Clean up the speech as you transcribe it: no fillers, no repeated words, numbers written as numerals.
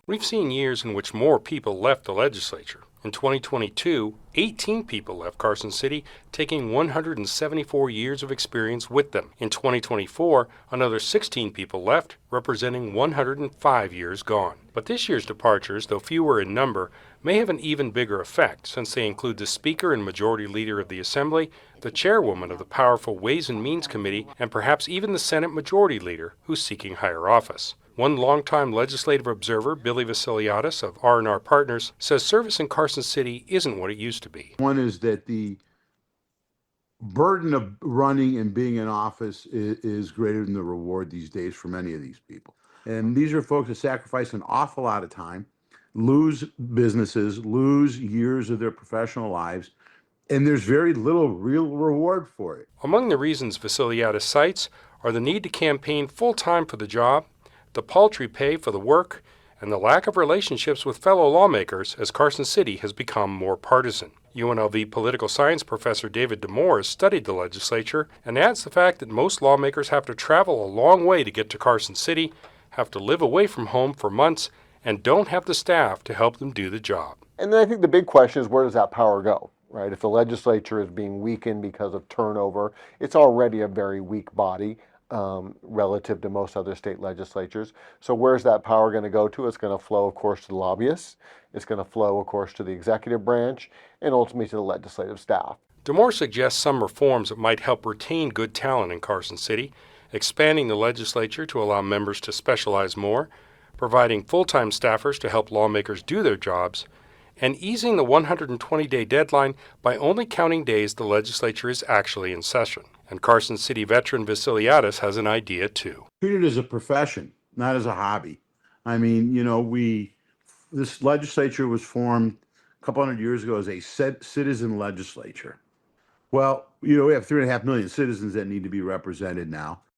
We've seen years in which more people left the legislature. In 2022, 18 people left Carson City, taking 174 years of experience with them. In 2024, another 16 people left, representing 105 years gone. But this year's departures, though fewer in number, may have an even bigger effect since they include the Speaker and Majority Leader of the Assembly, the Chairwoman of the powerful Ways and Means Committee, and perhaps even the Senate Majority Leader, who's seeking higher office. One longtime legislative observer, Billy Vasiliadis of R&R Partners, says service in Carson City isn't what it used to be. One is that the burden of running and being in office is greater than the reward these days for many of these people. And these are folks that sacrifice an awful lot of time, lose businesses, lose years of their professional lives, and there's very little real reward for it. Among the reasons Vasiliadis cites are the need to campaign full-time for the job, the paltry pay for the work, and the lack of relationships with fellow lawmakers as Carson City has become more partisan. UNLV political science professor David DeMoore has studied the legislature and adds the fact that most lawmakers have to travel a long way to get to Carson City, have to live away from home for months, and don't have the staff to help them do the job. And then I think the big question is, where does that power go? Right? If the legislature is being weakened because of turnover, it's already a very weak body relative to most other state legislatures. So where's that power going to go to? It's going to flow, of course, to the lobbyists. It's going to flow, of course, to the executive branch and ultimately to the legislative staff. DeMoore suggests some reforms that might help retain good talent in Carson City, expanding the legislature to allow members to specialize more, providing full-time staffers to help lawmakers do their jobs, and easing the 120-day deadline by only counting days the legislature is actually in session. And Carson City veteran Vasiliadis has an idea too. Treat it as a profession, not as a hobby. I mean, this legislature was formed a couple hundred years ago as a citizen legislature. Well, we have 3.5 million citizens that need to be represented now.